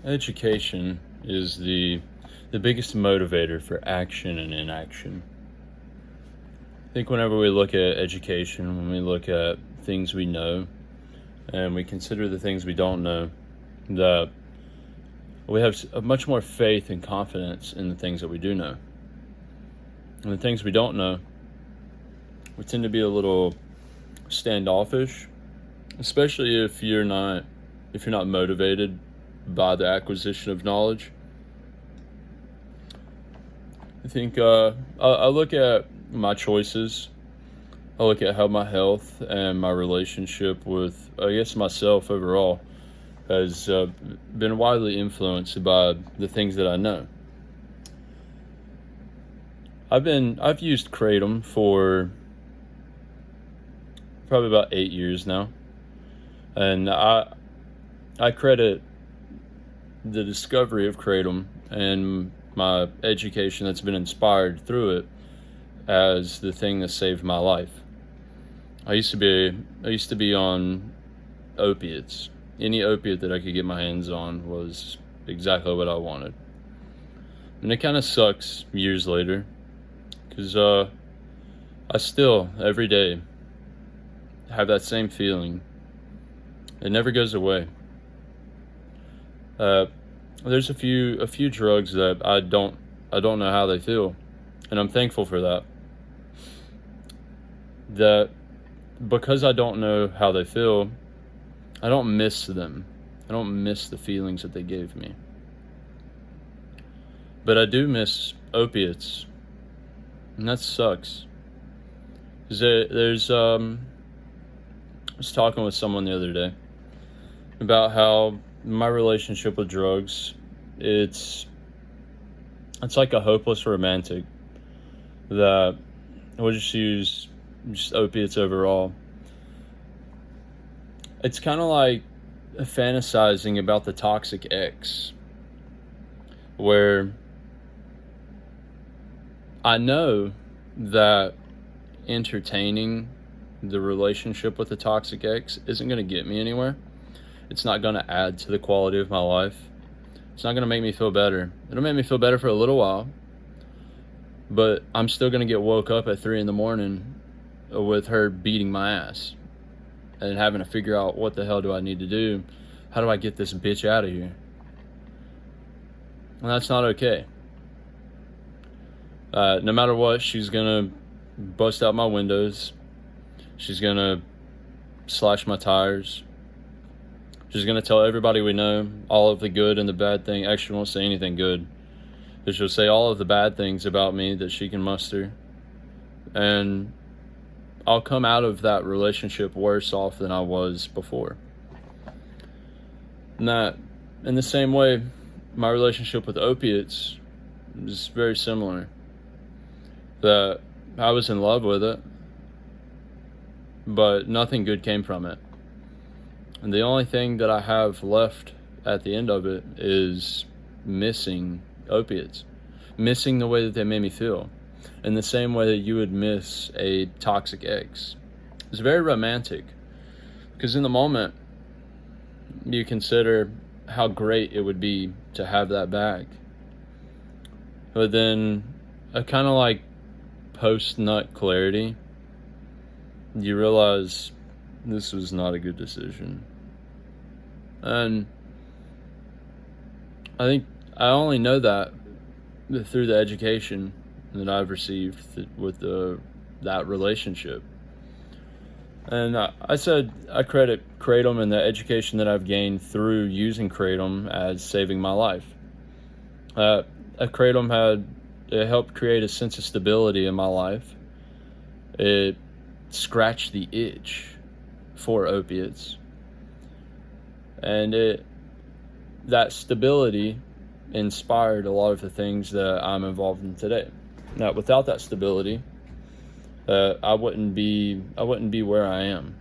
Education is the biggest motivator for action and inaction. I think whenever we look at education, when we look at things we know, and we consider the things we don't know, that we have much more faith and confidence in the things that we do know. And the things we don't know, we tend to be a little standoffish, especially if you're not motivated by the acquisition of knowledge. I think I look at my choices. I look at how my health and my relationship with, I guess, myself overall has been widely influenced by the things that I know. I've used kratom for probably about 8 years now, and I credit the discovery of kratom and my education that's been inspired through it as the thing that saved my life. I used to be on opiates. Any opiate that I could get my hands on was exactly what I wanted. And it kind of sucks years later, because I still every day have that same feeling. It never goes away. There's a few drugs that I don't know how they feel, and I'm thankful for that. That because I don't know how they feel, I don't miss them. I don't miss the feelings that they gave me. But I do miss opiates, and that sucks. 'Cause I was talking with someone the other day about how my relationship with drugs, it's like a hopeless romantic that we'll just use just opiates overall. It's kind of like fantasizing about the toxic ex, where I know that entertaining the relationship with the toxic ex isn't going to get me anywhere. It's not going to add to the quality of my life. It's not going to make me feel better. It'll make me feel better for a little while, but I'm still going to get woke up at 3 a.m. with her beating my ass and having to figure out, what the hell do I need to do? How do I get this bitch out of here? And that's not okay. No matter what, she's going to bust out my windows. She's going to slash my tires. She's going to tell everybody we know all of the good and the bad thing. Actually, she won't say anything good. But she'll say all of the bad things about me that she can muster. And I'll come out of that relationship worse off than I was before. And that, in the same way, my relationship with opiates is very similar. That I was in love with it, but nothing good came from it. And the only thing that I have left at the end of it is missing opiates, missing the way that they made me feel, in the same way that you would miss a toxic ex. It's very romantic, because in the moment, you consider how great it would be to have that back. But then, a kind of like post-nut clarity, you realize this was not a good decision. And I think I only know that through the education that I've received with that relationship. And I said I credit kratom and the education that I've gained through using kratom as saving my life. Kratom it helped create a sense of stability in my life. It scratched the itch for opiates, and that stability inspired a lot of the things that I'm involved in today. Now, without that stability, I wouldn't be where I am.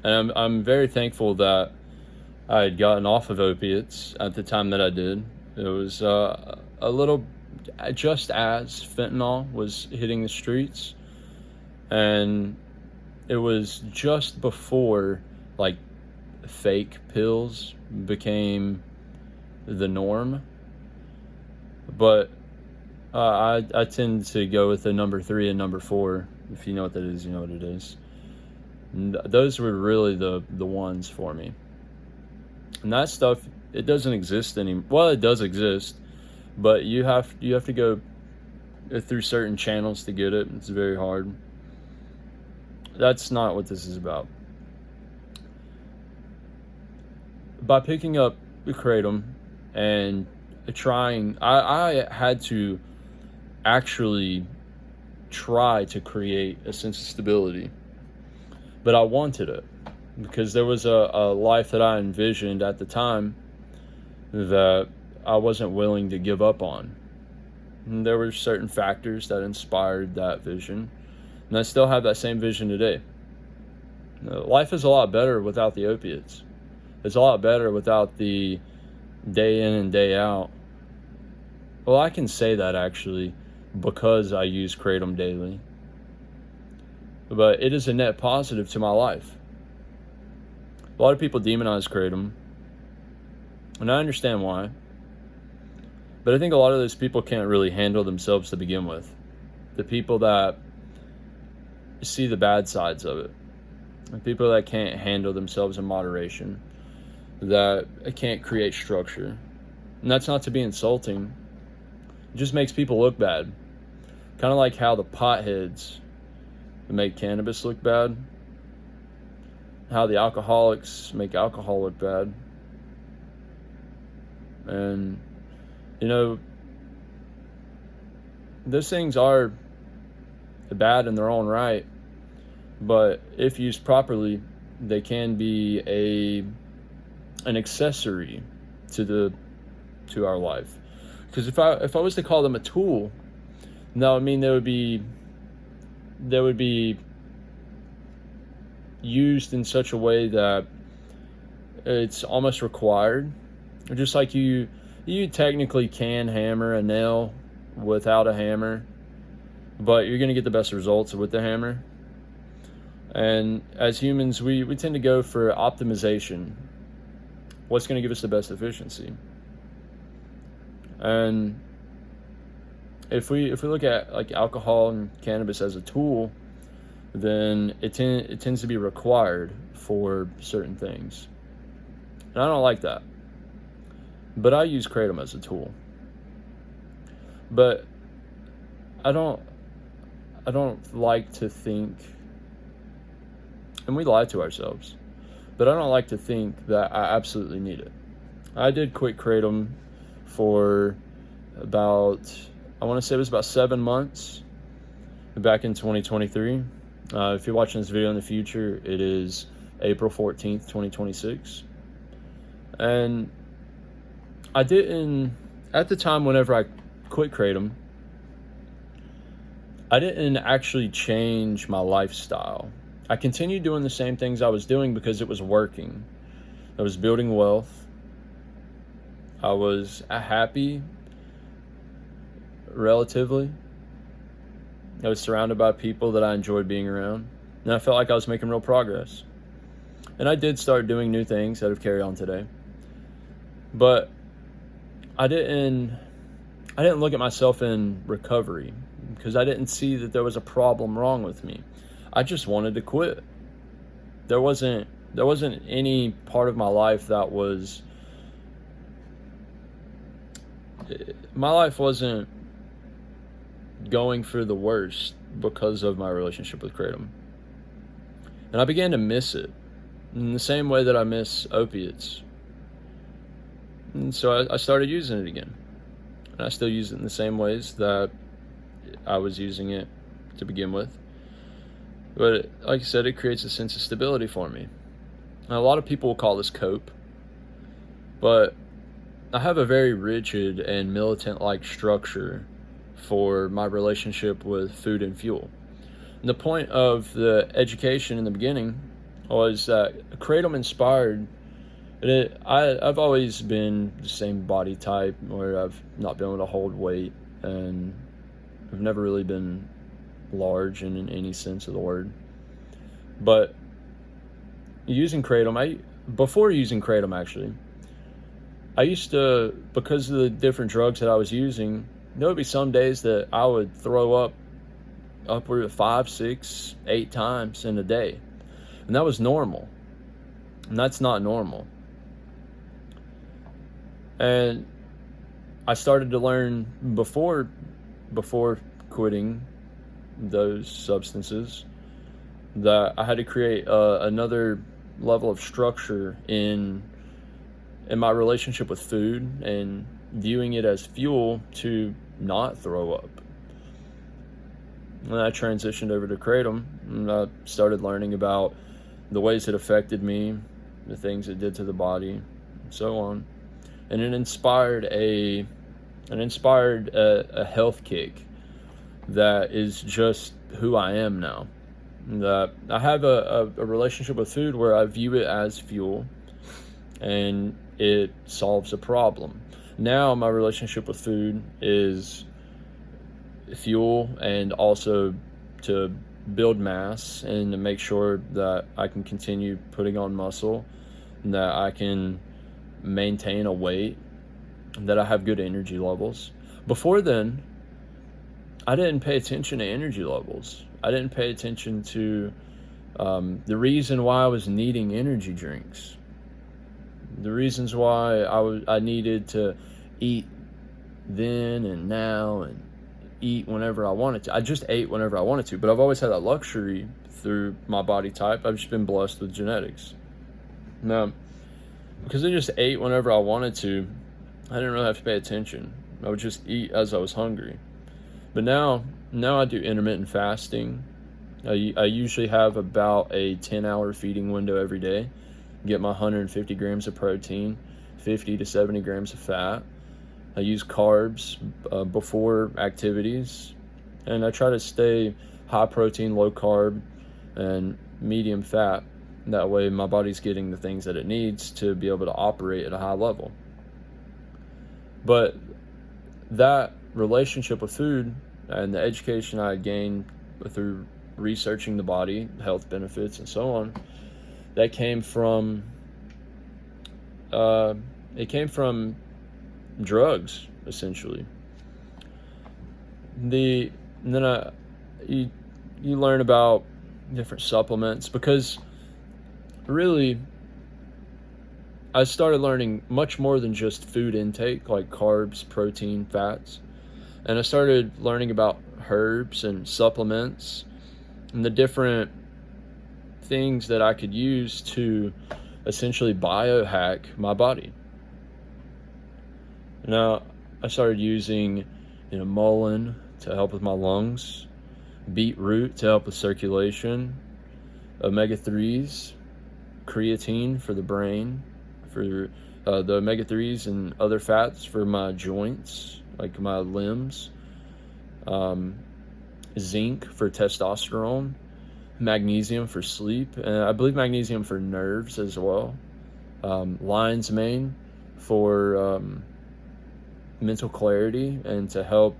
And I'm very thankful that I had gotten off of opiates at the time that I did. It was a little just as fentanyl was hitting the streets, and it was just before like fake pills became the norm. But I tend to go with the number 3 and number 4. If you know what that is, you know what it is. And those were really the ones for me. And that stuff, it doesn't exist anymore. Well, it does exist, but you have to go through certain channels to get it. It's very hard. That's not what this is about. By picking up the kratom and trying, I had to actually try to create a sense of stability, but I wanted it because there was a life that I envisioned at the time that I wasn't willing to give up on. And there were certain factors that inspired that vision, and I still have that same vision today. Life is a lot better without the opiates. It's a lot better without the day in and day out. Well, I can say that actually because I use kratom daily. But it is a net positive to my life. A lot of people demonize kratom, and I understand why. But I think a lot of those people can't really handle themselves to begin with. The people that see the bad sides of it. The people that can't handle themselves in moderation. That can't create structure. And that's not to be insulting. It just makes people look bad. Kind of like how the potheads make cannabis look bad. How the alcoholics make alcohol look bad. And, you know, those things are bad in their own right. But if used properly, they can be an accessory to our life. Because if I was to call them a tool, no, I mean they would be used in such a way that it's almost required. Just like you technically can hammer a nail without a hammer, but you're going to get the best results with the hammer. And as humans, we tend to go for optimization. What's going to give us the best efficiency? And if we look at like alcohol and cannabis as a tool, then it tends to be required for certain things. And I don't like that. But I use kratom as a tool. But I don't like to think, and we lie to ourselves, but I don't like to think that I absolutely need it. I did quit kratom for about, I want to say it was about 7 months back in 2023. If you're watching this video in the future, it is April 14th, 2026. And I didn't, at the time whenever I quit kratom, I didn't actually change my lifestyle. I continued doing the same things I was doing because it was working. I was building wealth. I was happy, relatively. I was surrounded by people that I enjoyed being around. And I felt like I was making real progress. And I did start doing new things that have carried on today. But I didn't look at myself in recovery because I didn't see that there was a problem wrong with me. I just wanted to quit. There wasn't any part of my life that was, my life wasn't going for the worst because of my relationship with kratom. And I began to miss it in the same way that I miss opiates. And so I started using it again. And I still use it in the same ways that I was using it to begin with. But like I said, it creates a sense of stability for me. And a lot of people will call this cope. But I have a very rigid and militant-like structure for my relationship with food and fuel. And the point of the education in the beginning was that kratom inspired. I've always been the same body type where I've not been able to hold weight, and I've never really been large in any sense of the word. But before using kratom actually, I used to, because of the different drugs that I was using, there would be some days that I would throw up upward of 5, 6, 8 times in a day. And that was normal. And that's not normal. And I started to learn before quitting those substances that I had to create another level of structure in my relationship with food and viewing it as fuel to not throw up. And I transitioned over to kratom, and I started learning about the ways it affected me, the things it did to the body, and so on. And it inspired a health kick that is just who I am now. That I have a relationship with food where I view it as fuel, and it solves a problem. Now my relationship with food is fuel, and also to build mass and to make sure that I can continue putting on muscle, and that I can maintain a weight, and that I have good energy levels. Before then, I didn't pay attention to energy levels. I didn't pay attention to the reason why I was needing energy drinks, the reasons why I needed to eat then and now and eat whenever I wanted to. I just ate whenever I wanted to, but I've always had that luxury through my body type. I've just been blessed with genetics. Now, because I just ate whenever I wanted to, I didn't really have to pay attention. I would just eat as I was hungry. But now I do intermittent fasting. I usually have about a 10-hour feeding window every day. Get my 150 grams of protein, 50 to 70 grams of fat. I use carbs before activities, and I try to stay high protein, low carb, and medium fat. That way my body's getting the things that it needs to be able to operate at a high level. But that relationship with food and the education I gained through researching the body, health benefits, and so on, that came from drugs, essentially. And then you learn about different supplements, because really I started learning much more than just food intake, like carbs, protein, fats. And I started learning about herbs and supplements and the different things that I could use to essentially biohack my body. Now, I started using, mullein to help with my lungs, beetroot to help with circulation, omega-3s, creatine for the brain, for the omega-3s and other fats for my joints, like my limbs, zinc for testosterone, magnesium for sleep, and I believe magnesium for nerves as well, lion's mane for mental clarity and to help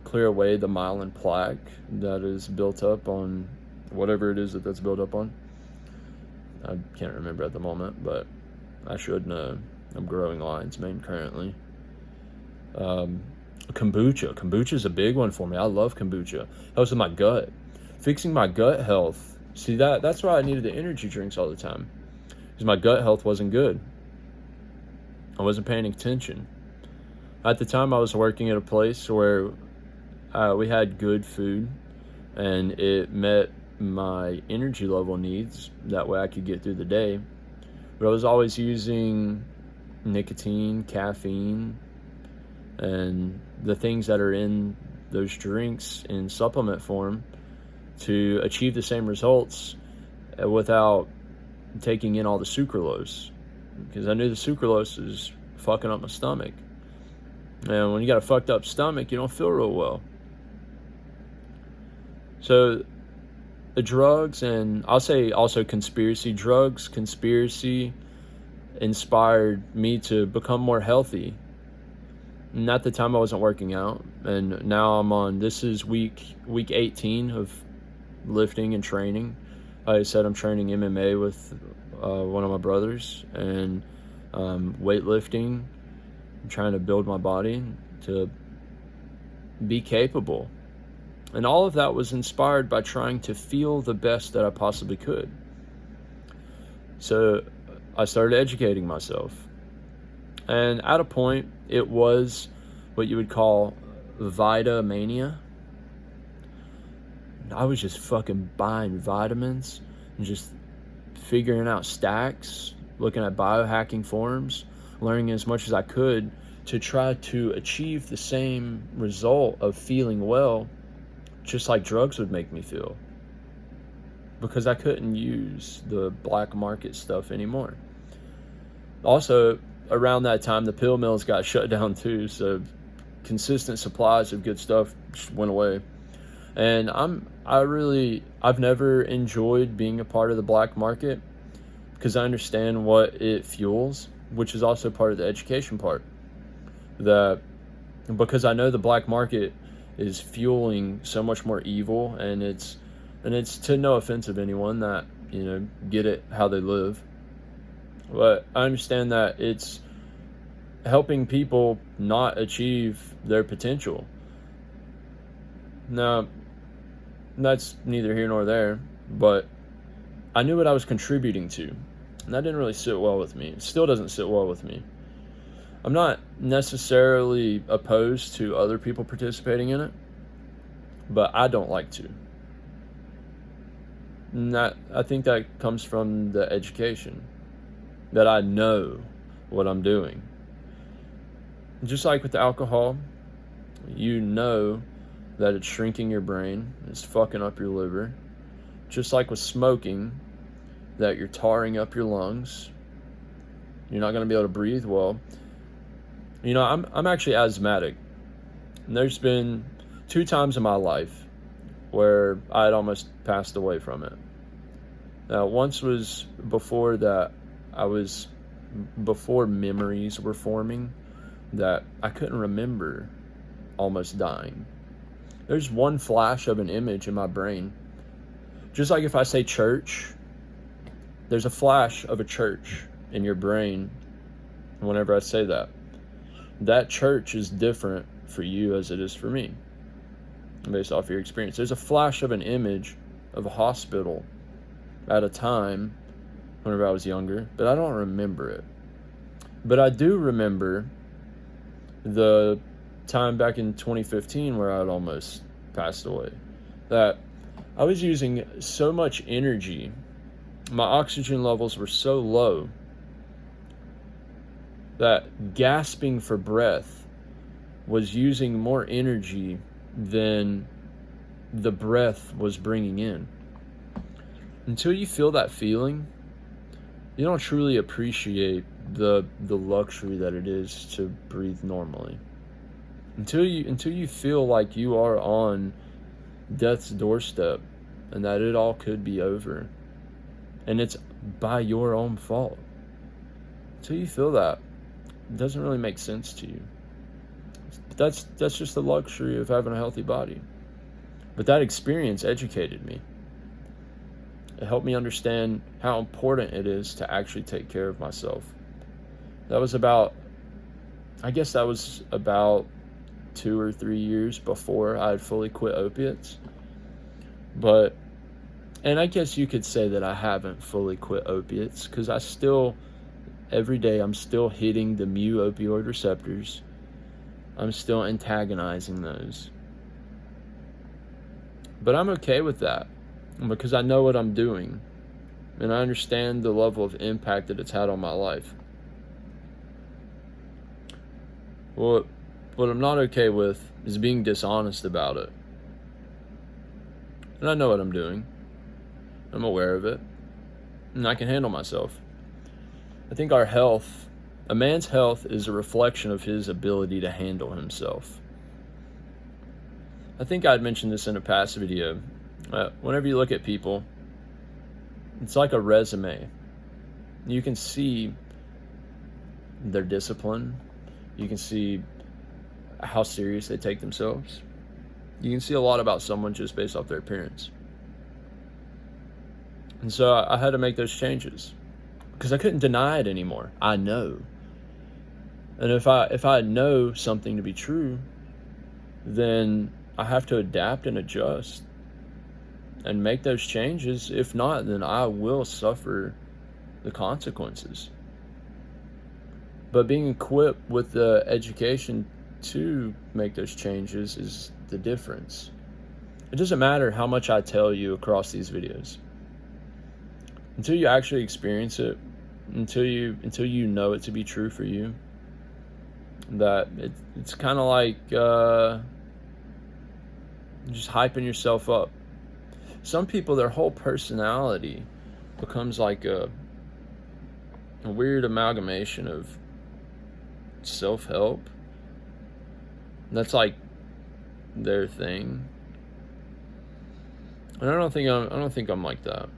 clear away the myelin plaque that is built up on whatever it is that's built up on. I can't remember at the moment, but I should know. I'm growing lion's mane currently. Kombucha is a big one for me. I love kombucha. Helps with my gut, fixing my gut health. See, that's why I needed the energy drinks all the time, because my gut health wasn't good. I wasn't paying attention. At the time, I was working at a place where we had good food, and it met my energy level needs. That way I could get through the day. But I was always using nicotine, caffeine, and the things that are in those drinks in supplement form to achieve the same results without taking in all the sucralose, because I knew the sucralose is fucking up my stomach. And when you got a fucked up stomach, you don't feel real well. So the drugs, and I'll say also conspiracy inspired me to become more healthy. And at the time I wasn't working out, and now this is week 18 of lifting and training. Like I said, I'm training MMA with one of my brothers, and weightlifting, I'm trying to build my body to be capable. And all of that was inspired by trying to feel the best that I possibly could. So I started educating myself. And at a point, it was what you would call Vitamania. I was just fucking buying vitamins and just figuring out stacks, looking at biohacking forums, learning as much as I could to try to achieve the same result of feeling well, just like drugs would make me feel. Because I couldn't use the black market stuff anymore. Also, around that time, the pill mills got shut down too, so consistent supplies of good stuff just went away. And I've never enjoyed being a part of the black market because I understand what it fuels, which is also part of the education part. Because I know the black market is fueling so much more evil, and it's to no offense of anyone that, get it how they live. But I understand that it's helping people not achieve their potential. Now, that's neither here nor there, but I knew what I was contributing to, and that didn't really sit well with me. It still doesn't sit well with me. I'm not necessarily opposed to other people participating in it, but I don't like to. And I think that comes from the education, that I know what I'm doing. Just like with the alcohol, you know that it's shrinking your brain, it's fucking up your liver. Just like with smoking, that you're tarring up your lungs. You're not going to be able to breathe well. I'm actually asthmatic. And there's been 2 times in my life where I had almost passed away from it. Now, once was before memories were forming, that I couldn't remember almost dying. There's one flash of an image in my brain. Just like if I say church, there's a flash of a church in your brain whenever I say that. That church is different for you as it is for me, based off your experience. There's a flash of an image of a hospital at a time whenever I was younger, but I don't remember it. But I do remember the time back in 2015 where I had almost passed away. That I was using so much energy. My oxygen levels were so low that gasping for breath was using more energy than the breath was bringing in. Until you feel that feeling, you don't truly appreciate the luxury that it is to breathe normally. Until you feel like you are on death's doorstep and that it all could be over, and it's by your own fault. Until you feel that, it doesn't really make sense to you. That's just the luxury of having a healthy body. But that experience educated me. It helped me understand how important it is to actually take care of myself. That was about 2 or 3 years before I had fully quit opiates. And I guess you could say that I haven't fully quit opiates, because every day I'm still hitting the mu opioid receptors. I'm still antagonizing those. But I'm okay with that, because I know what I'm doing, and I understand the level of impact that it's had on my life. What I'm not okay with is being dishonest about it. And I know what I'm doing. I'm aware of it. And I can handle myself. I think a man's health is a reflection of his ability to handle himself. I think I'd mentioned this in a past video. Whenever you look at people, it's like a resume. You can see their discipline. You can see how serious they take themselves. You can see a lot about someone just based off their appearance. And so I had to make those changes because I couldn't deny it anymore. I know. And if I know something to be true, then I have to adapt and adjust and make those changes. If not, then I will suffer the consequences. But being equipped with the education to make those changes is the difference. It doesn't matter how much I tell you across these videos. Until you actually experience it, until you know it to be true for you, that it's kind of like just hyping yourself up. Some people, their whole personality becomes like a weird amalgamation of self-help. That's like their thing. And I don't think I'm like that.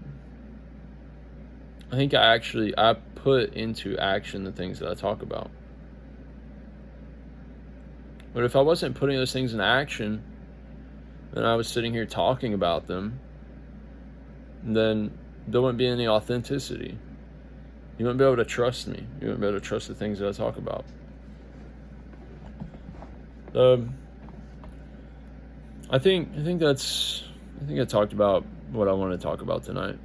I think I put into action the things that I talk about. But if I wasn't putting those things in action, and I was sitting here talking about them, then there wouldn't be any authenticity. You wouldn't be able to trust me. You wouldn't be able to trust the things that I talk about. I think I talked about what I want to talk about tonight.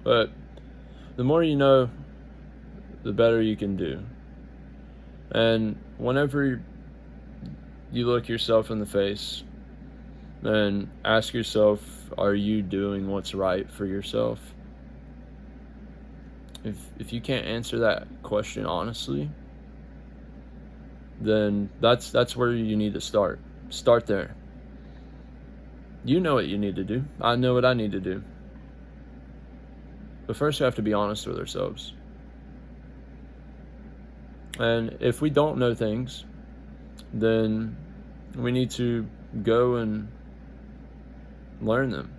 But the more you know, the better you can do. And whenever you look yourself in the face and ask yourself, are you doing what's right for yourself? If you can't answer that question honestly, then that's where you need to start. Start there. You know what you need to do. I know what I need to do. But first we have to be honest with ourselves. And if we don't know things, then we need to go and learn them.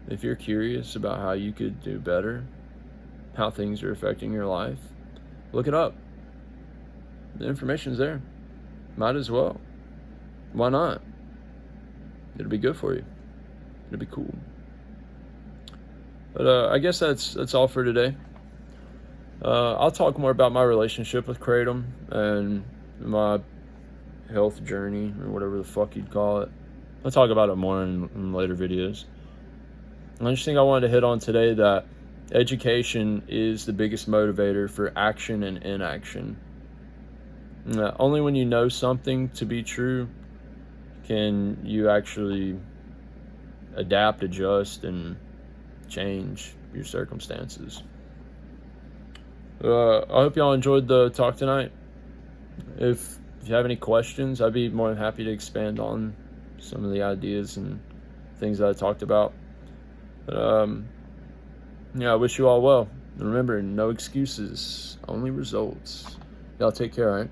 If you're curious about how you could do better, how things are affecting your life, look it up. The information's there. Might as well. Why not? It'll be good for you. It'll be cool. But I guess that's all for today. I'll talk more about my relationship with kratom and my health journey, or whatever the fuck you'd call it. I'll talk about it more in later videos. And I just think I wanted to hit on today that education is the biggest motivator for action and inaction. Only when you know something to be true can you actually adapt, adjust, and change your circumstances. I hope y'all enjoyed the talk tonight. If you have any questions, I'd be more than happy to expand on some of the ideas and things that I talked about. But I wish you all well. And remember, no excuses, only results. Y'all take care, all right?